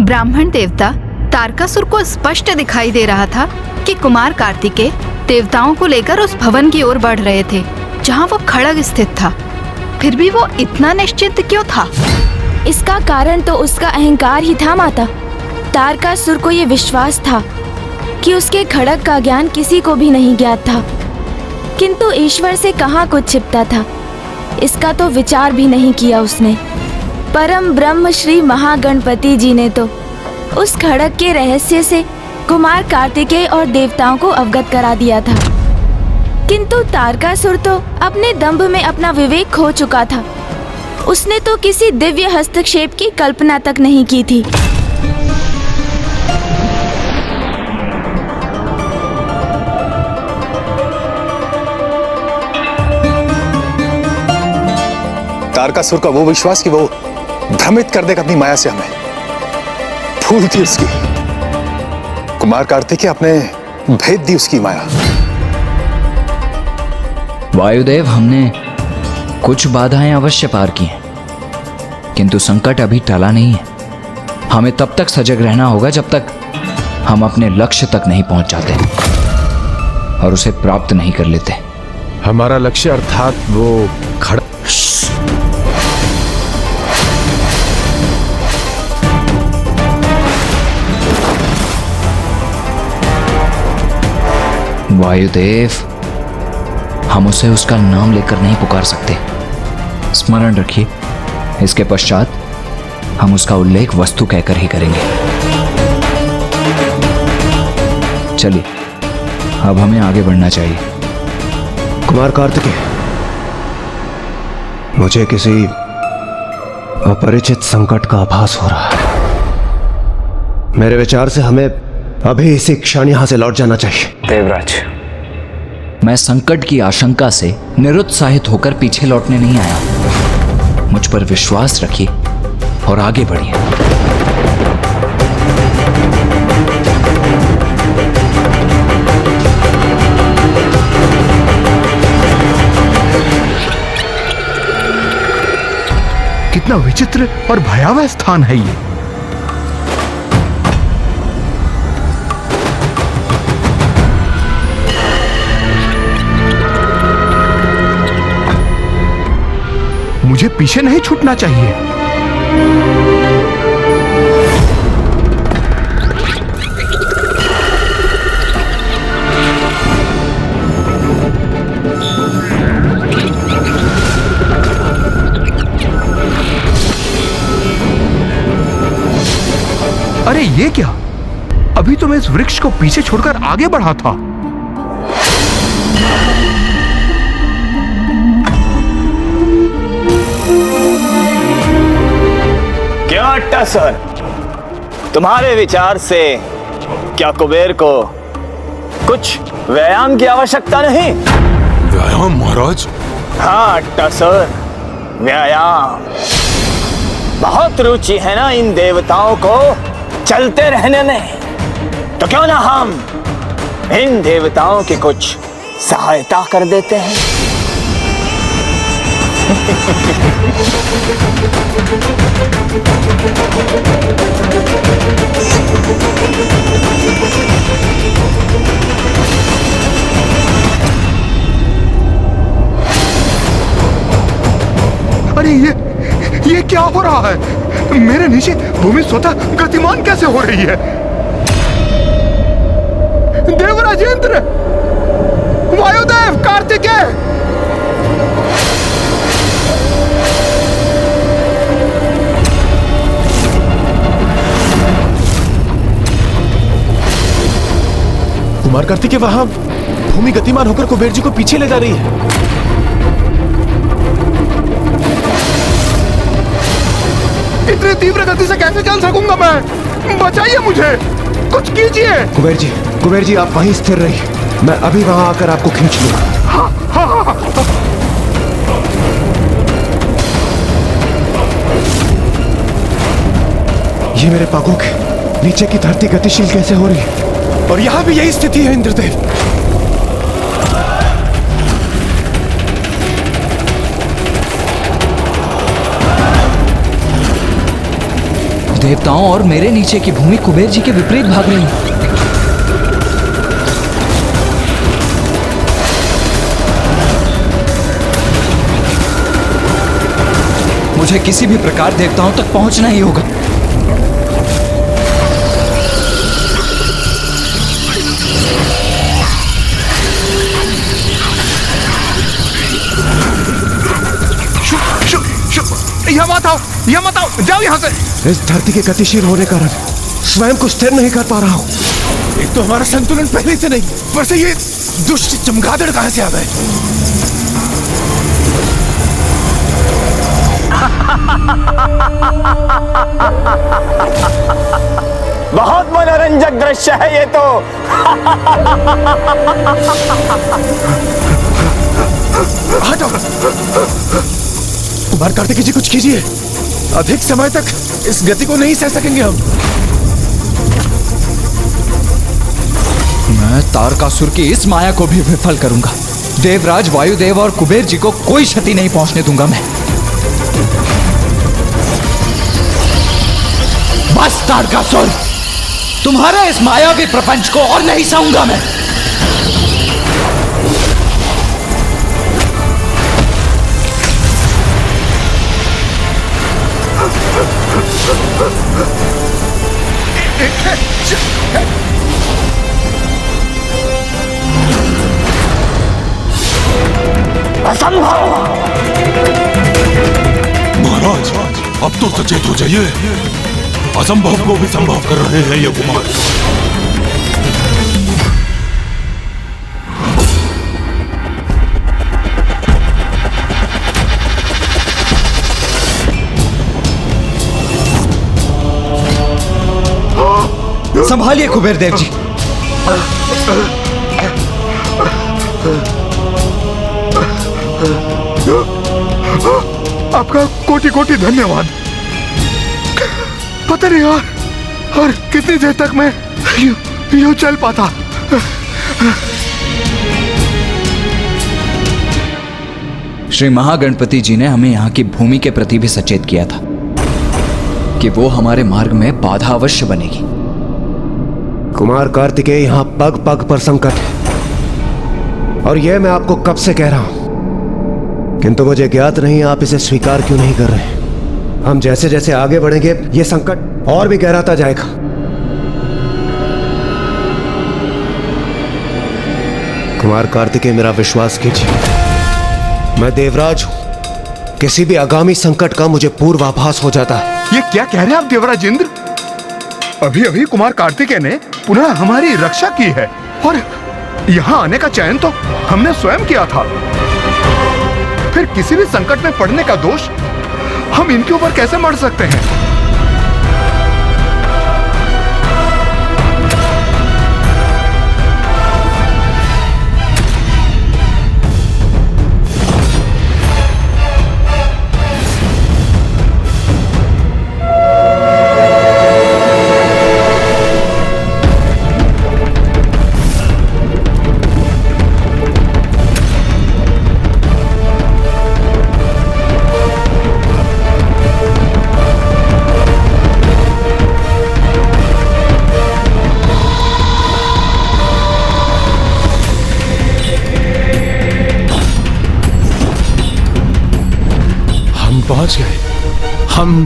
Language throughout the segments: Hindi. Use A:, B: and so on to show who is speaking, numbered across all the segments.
A: ब्राह्मण देवता तारकासुर को स्पष्ट दिखाई दे रहा था कि कुमार कार्तिकेय देवताओं को लेकर उस भवन की ओर बढ़ रहे थे जहाँ वो खड़ग स्थित था। फिर भी वो इतना निश्चिंत क्यों था?
B: इसका कारण तो उसका अहंकार ही था माता। तारकासुर को ये विश्वास था कि उसके खड़ग का ज्ञान किसी को भी नहीं ज्ञात था, किंतु ईश्वर से कहाँ कुछ छिपता था, इसका तो विचार भी नहीं किया उसने। परम ब्रह्म श्री महागणपति जी ने तो उस खड़ग के रहस्य से कुमार कार्तिकेय और देवताओं को अवगत करा दिया था, किंतु तारकासुर तो अपने दंभ में अपना विवेक खो चुका था। उसने तो किसी दिव्य हस्तक्षेप की कल्पना तक नहीं की थी।
C: तारकासुर का वो विश्वास कि वो भ्रमित कर देगा अपनी माया से हमें, भूल थी उसकी। कुमार कार्तिकेय अपने भेद दी उसकी माया।
D: वायुदेव, हमने कुछ बाधाएं अवश्य पार की हैं, किंतु संकट अभी टला नहीं है। हमें तब तक सजग रहना होगा जब तक हम अपने लक्ष्य तक नहीं पहुंच जाते और उसे प्राप्त नहीं कर लेते।
E: हमारा लक्ष्य अर्थात वो खड़ा।
D: वायुदेव, हम उसे उसका नाम लेकर नहीं पुकार सकते। स्मरण रखिए, इसके पश्चात हम उसका उल्लेख वस्तु कहकर ही करेंगे। चलिए, अब हमें आगे बढ़ना चाहिए।
F: कुमार कार्तिकेय, मुझे किसी अपरिचित संकट का आभास हो रहा है। मेरे विचार से हमें अभी इसी क्षण यहां से लौट जाना चाहिए।
D: देवराज, मैं संकट की आशंका से निरुत्साहित होकर पीछे लौटने नहीं आया। मुझ पर विश्वास रखिए और आगे बढ़िए।
E: कितना विचित्र और भयावह स्थान है ये। मुझे पीछे नहीं छूटना चाहिए। अरे ये क्या? अभी तो मैं इस वृक्ष को पीछे छोड़कर आगे बढ़ा था।
G: सर, तुम्हारे विचार से क्या कुबेर को कुछ व्यायाम की आवश्यकता नहीं?
E: व्यायाम महाराज?
G: हाँ अट्टा सर, व्यायाम। बहुत रुचि है ना इन देवताओं को चलते रहने में, तो क्यों ना हम इन देवताओं की कुछ सहायता कर देते हैं।
E: अरे ये क्या हो रहा है? मेरे नीचे भूमि स्वतः गतिमान कैसे हो रही है? देवराजेंद्र, वायुदेव, कार्तिकेय,
F: कुमार कार्तिकेय, वहां भूमि गतिमान होकर कुबेर जी को पीछे ले जा रही है।
E: इतनी तीव्र गति से कैसे चल सकूंगा मैं? बचाइए मुझे, कुछ कीजिए।
F: कुबेर जी आप वहीं स्थिर रहिए, मैं अभी वहां आकर आपको खींच लूंगा।
E: हाँ।
F: ये मेरे पागों के नीचे की धरती गतिशील कैसे हो रही है, और यहां भी यही स्थिति है। इंद्रदेव,
D: देवताओं और मेरे नीचे की भूमि कुबेर जी के विपरीत भाग रही है। मुझे किसी भी प्रकार देवताओं तक पहुंचना ही होगा।
E: यहाँ मत आओ, जाओ यहाँ से।
F: इस धरती के गतिशील होने के कारण स्वयं को स्थिर नहीं कर पा रहा हूँ।
E: एक तो हमारा संतुलन पहले से नहीं, ऊपर से ये दुष्ट चमगादड़ कहाँ से आ गए?
G: बहुत मनोरंजक दृश्य है ये तो।
E: हटो। कुमार कार्तिकेय जी, कुछ कीजिए। अधिक समय तक इस गति को नहीं सह सकेंगे हम।
D: मैं तारकासुर की इस माया को भी विफल करूंगा। देवराज, वायुदेव और कुबेर जी को कोई क्षति नहीं पहुंचने दूंगा मैं। बस तारकासुर, तुम्हारे इस मायावी प्रपंच को और नहीं सहूंगा मैं।
G: असंभव।
H: महाराज, अब तो सचेत हो जाइए। असंभव को भी संभव कर रहे हैं ये कुमार।
D: संभालिए कुबेर देव जी।
E: आपका कोटि कोटि धन्यवाद। पता नहीं यार, और कितनी देर तक मैं यूं चल पाता।
D: श्री महागणपति जी ने हमें यहाँ की भूमि के प्रति भी सचेत किया था कि वो हमारे मार्ग में बाधा अवश्य बनेगी।
F: कुमार कार्तिकेय, यहाँ पग पग पर संकट है और यह मैं आपको कब से कह रहा हूं, किंतु मुझे ज्ञात नहीं आप इसे स्वीकार क्यों नहीं कर रहे। हम जैसे जैसे आगे बढ़ेंगे यह संकट और भी गहराता जाएगा। कुमार कार्तिकेय, मेरा विश्वास कीजिए, मैं देवराज हूं। किसी भी आगामी संकट का मुझे पूर्वाभास हो जाता है।
E: ये क्या कह रहे हैं आप देवराज इंद्र? अभी अभी कुमार कार्तिकेय ने पुनः हमारी रक्षा की है और यहाँ आने का चयन तो हमने स्वयं किया था। फिर किसी भी संकट में पड़ने का दोष हम इनके ऊपर कैसे मढ़ सकते हैं?
H: पहुंच गए, हम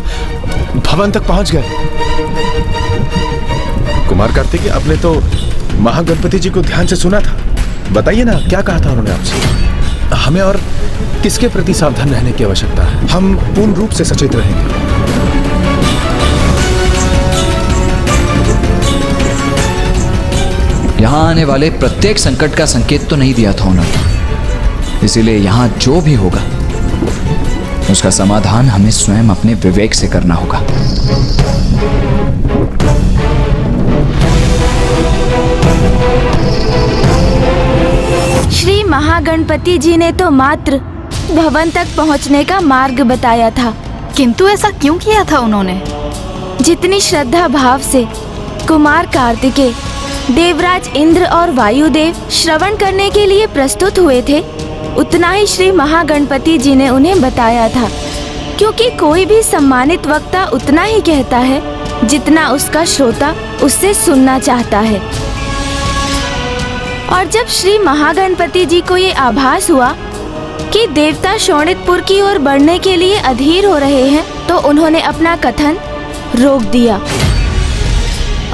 H: भवन तक पहुंच गए।
E: कुमार कार्तिकेय, आपने तो महागणपति जी को ध्यान से सुना था। बताइए ना, क्या कहा था उन्होंने आपसे?
H: हमें और किसके प्रति सावधान रहने की आवश्यकता है?
E: हम पूर्ण रूप से सचेत रहेंगे।
D: यहाँ आने वाले प्रत्येक संकट का संकेत तो नहीं दिया था उन्होंने, इसीलिए यहाँ जो भी होगा उसका समाधान हमें स्वयं अपने विवेक से करना होगा।
B: श्री महागणपति जी ने तो मात्र भवन तक पहुंचने का मार्ग बताया था,
A: किंतु ऐसा क्यों किया था उन्होंने?
B: जितनी श्रद्धा भाव से कुमार कार्तिकेय, देवराज इंद्र और वायुदेव श्रवण करने के लिए प्रस्तुत हुए थे, उतना ही श्री महागणपति जी ने उन्हें बताया था। क्योंकि कोई भी सम्मानित वक्ता उतना ही कहता है जितना उसका श्रोता उससे सुनना चाहता है। और जब श्री महागणपति जी को ये आभास हुआ कि देवता शोणितपुर की ओर बढ़ने के लिए अधीर हो रहे हैं, तो उन्होंने अपना कथन रोक दिया।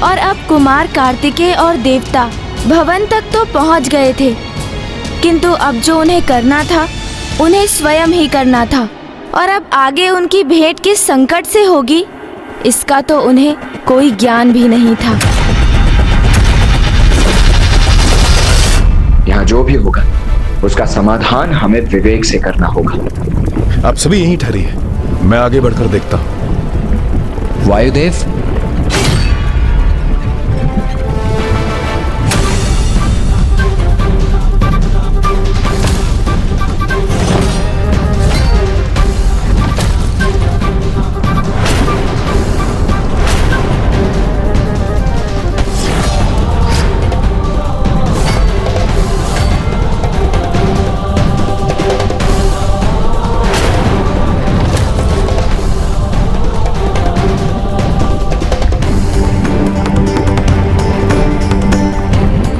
B: और अब कुमार कार्तिकेय और देवता भवन तक तो पहुंच गए थे, किंतु अब जो उन्हें करना था उन्हें स्वयं ही करना था। और अब आगे उनकी भेंट किस संकट से होगी, इसका तो उन्हें कोई ज्ञान भी नहीं था।
D: यहाँ जो भी होगा उसका समाधान हमें विवेक से करना होगा।
C: आप सभी यहीं ठहरिए, मैं आगे बढ़कर देखता हूं।
D: वायुदेव,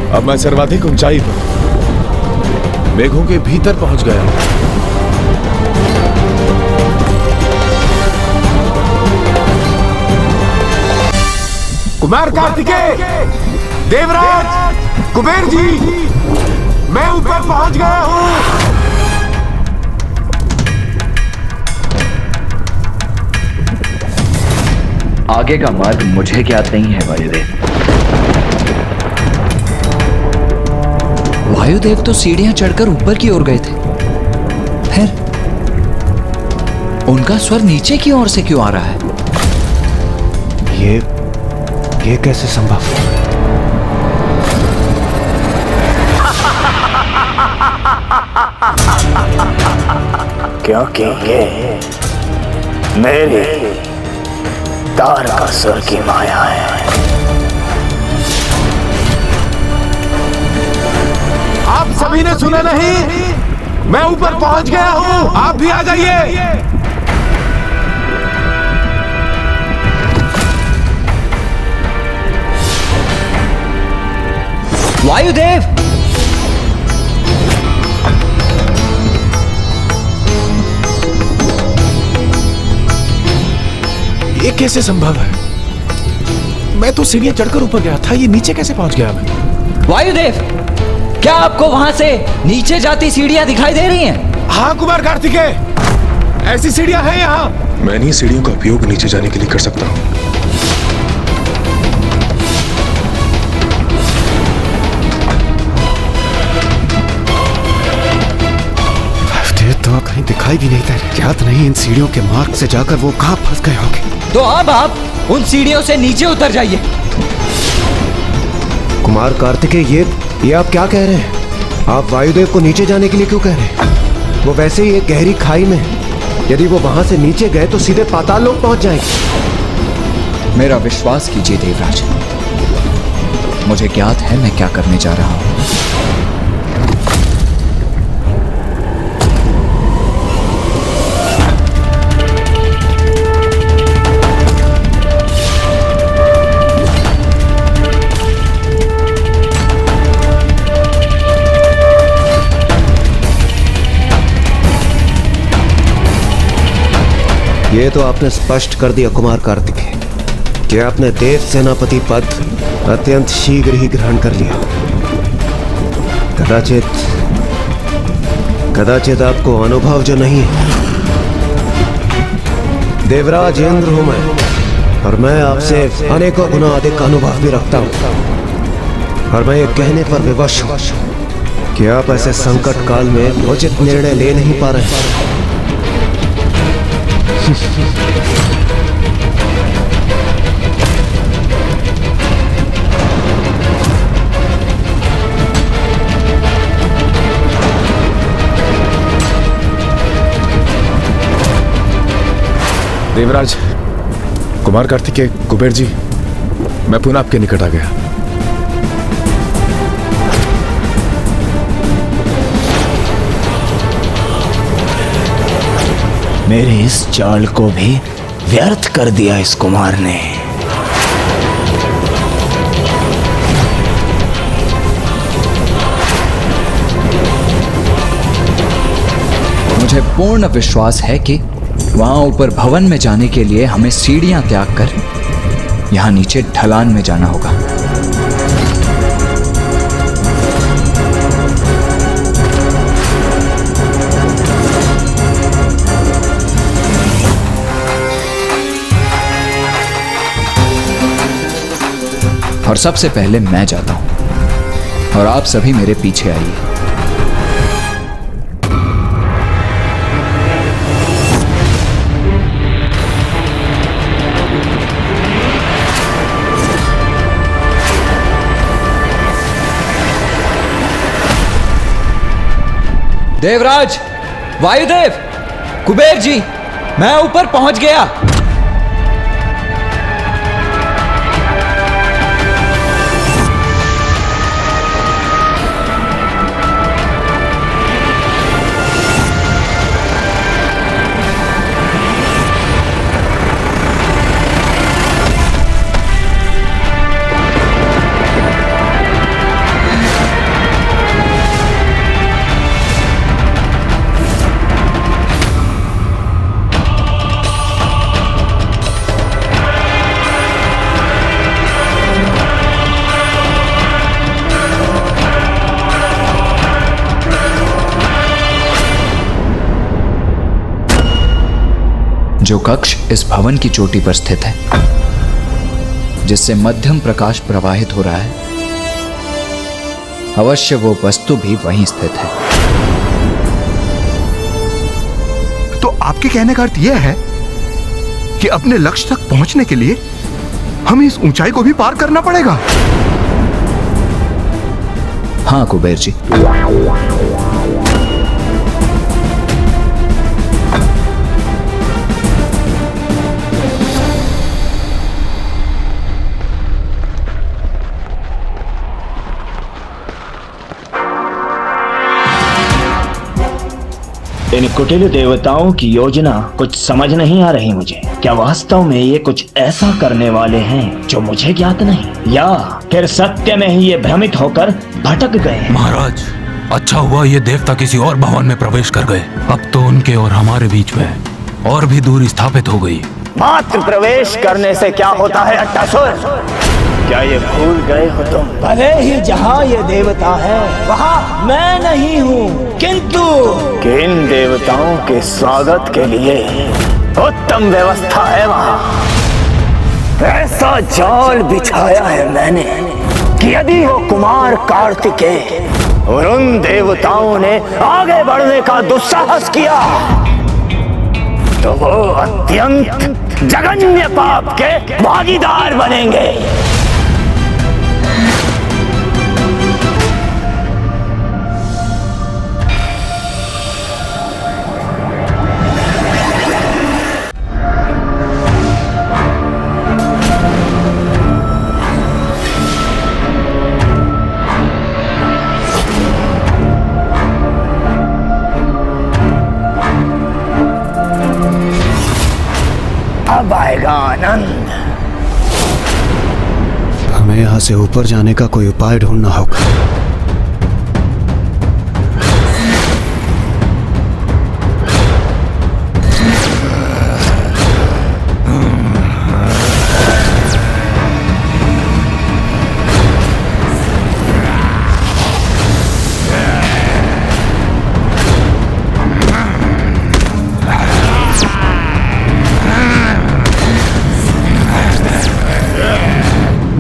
C: अब मैं सर्वाधिक ऊंचाई पर मेघों के भीतर पहुंच गया हूं।
F: कुमार कार्तिकेय, देवराज, कुबेर जी, मैं ऊपर पहुंच गया हूं।
D: आगे का मार्ग मुझे ज्ञात नहीं है वायुदेव। वायुदेव तो सीढ़ियां चढ़कर ऊपर की ओर गए थे, फिर उनका स्वर नीचे की ओर से क्यों आ रहा है?
F: ये कैसे संभव?
G: क्योंकि ये मेरी तारकासुर की माया है।
F: आप सभी ने सुना नहीं? मैं ऊपर पहुंच गया हूं, आप भी आ जाइए।
D: वायुदेव,
F: ये कैसे संभव है? मैं तो सीढ़ियां चढ़कर ऊपर गया था, ये नीचे कैसे पहुंच गया मैं?
D: वायुदेव, क्या आपको वहां से नीचे जाती सीढ़ियां दिखाई दे रही हैं?
F: हाँ कुमार कार्तिकेय, ऐसी सीढ़ियां हैं यहाँ।
C: मैं इन्हीं सीढ़ियों का उपयोग नीचे जाने के लिए कर सकता हूं।
F: तो कहीं दिखाई भी नहीं दे रहे। ज्ञात नहीं इन सीढ़ियों के मार्ग से जाकर वो कहाँ फंस गए होंगे।
D: तो अब आप उन सीढ़ियों से नीचे उतर जाइए।
F: कुमार कार्तिकेय, ये आप क्या कह रहे हैं? आप वायुदेव को नीचे जाने के लिए क्यों कह रहे हैं? वो वैसे ही एक गहरी खाई में है। यदि वो वहां से नीचे गए तो सीधे पाताल लोक पहुंच जाएंगे।
D: मेरा विश्वास कीजिए देवराज, मुझे ज्ञात है मैं क्या करने जा रहा हूं।
F: ये तो आपने स्पष्ट कर दिया कुमार कार्तिकेय कि आपने देव सेनापति पद अत्यंत शीघ्र ही ग्रहण कर लिया। कदाचित आपको अनुभव जो नहीं है। देवराज इंद्र हूं मैं, और मैं आपसे अनेकों गुना अधिक अनुभव भी रखता हूं। और मैं ये कहने पर विवश हूं कि आप ऐसे संकट काल में उचित निर्णय ले नहीं पा रहे।
C: देवराज, कुमार कार्तिकेय, कुबेर जी, मैं पुनः आपके निकट आ गया।
G: मेरे इस चाल को भी व्यर्थ कर दिया इस कुमार ने।
D: पूर्ण विश्वास है कि वहां ऊपर भवन में जाने के लिए हमें सीढ़ियां त्याग कर यहां नीचे ढलान में जाना होगा। और सबसे पहले मैं जाता हूं और आप सभी मेरे पीछे आइए। देवराज, वायुदेव, कुबेर जी, मैं ऊपर पहुंच गया। जो कक्ष इस भवन की चोटी पर स्थित है, जिससे मध्यम प्रकाश प्रवाहित हो रहा है, अवश्य वो वस्तु भी वहीं स्थित है।
E: तो आपके कहने का अर्थ यह है कि अपने लक्ष्य तक पहुंचने के लिए हमें इस ऊंचाई को भी पार करना पड़ेगा।
D: हाँ कुबेर जी।
G: इन कुटिल देवताओं की योजना कुछ समझ नहीं आ रही मुझे। क्या वास्तव में ये कुछ ऐसा करने वाले हैं जो मुझे ज्ञात नहीं, या फिर सत्य में ही ये भ्रमित होकर भटक गए?
H: महाराज, अच्छा हुआ ये देवता किसी और भवन में प्रवेश कर गए। अब तो उनके और हमारे बीच में और भी दूरी स्थापित हो गई।
G: मात्र प्रवेश करने से क्या होता है अट्टासुर? क्या ये भूल गए हो तुम? भले ही जहाँ ये देवता है वहाँ मैं नहीं हूँ, किंतु इन देवताओं के स्वागत के लिए उत्तम व्यवस्था है वहाँ। ऐसा जाल बिछाया है मैंने कि यदि वो कुमार कार्तिकेय और उन देवताओं ने आगे बढ़ने का दुस्साहस किया तो वो अत्यंत जघन्य पाप के भागीदार बनेंगे। अब आएगा आनंद।
F: हमें यहाँ से ऊपर जाने का कोई उपाय ढूंढना होगा।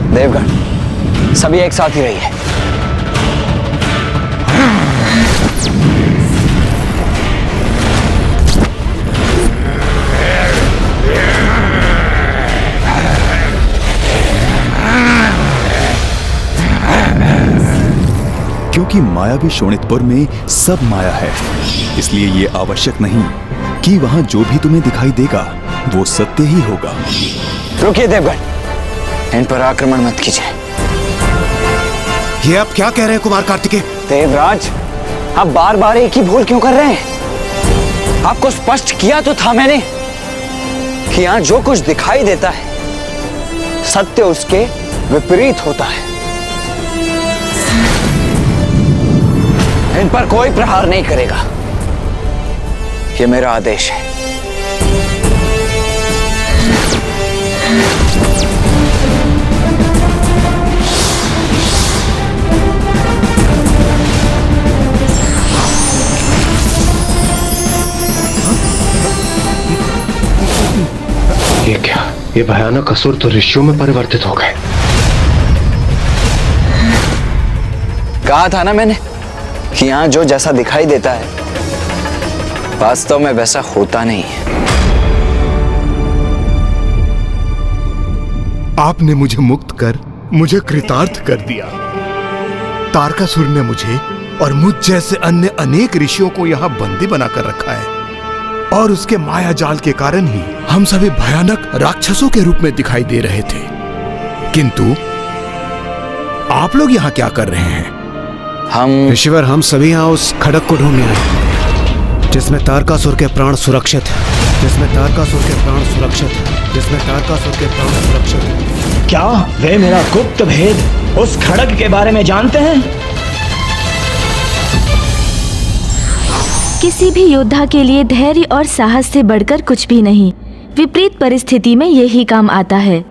G: देवगण, सभी एक साथ ही रहिए।
I: क्योंकि मायावी शोणितपुर में सब माया है, इसलिए ये आवश्यक नहीं कि वहां जो भी तुम्हें दिखाई देगा वो सत्य ही होगा।
G: रुकिए देवगण, इन पर आक्रमण मत कीजिए।
F: ये आप क्या कह रहे हैं कुमार कार्तिकेय?
G: देवराज, आप बार बार एक ही भूल क्यों कर रहे हैं? आपको स्पष्ट किया तो था मैंने कि यहाँ जो कुछ दिखाई देता है सत्य उसके विपरीत होता है। इन पर कोई प्रहार नहीं करेगा। ये मेरा आदेश है।
F: ये क्या? ये भयानक असुर तो ऋषियों में परिवर्तित हो गए।
G: कहा था ना मैंने कि यहाँ जो जैसा दिखाई देता है वास्तव में वैसा होता नहीं है।
E: आपने मुझे मुक्त कर मुझे कृतार्थ कर दिया। तारकासुर ने मुझे और मुझ जैसे अन्य अनेक ऋषियों को यहाँ बंदी बनाकर रखा है, और उसके माया जाल के कारण ही हम सभी भयानक राक्षसों के रूप में दिखाई दे रहे थे। किंतु आप लोग यहाँ क्या कर रहे हैं?
G: हम
F: ऋषिवर, हम सभी यहाँ उस खड़क को ढूंढने आए जिसमें तारकासुर के प्राण सुरक्षित है, जिसमें तारकासुर के प्राण सुरक्षित है, जिसमें तारकासुर के प्राण सुरक्षित है।
J: क्या वे मेरा गुप्त भेद उस खड़ग के बारे में जानते हैं?
B: किसी भी योद्धा के लिए धैर्य और साहस से बढ़कर कुछ भी नहीं। विपरीत परिस्थिति में यही काम आता है।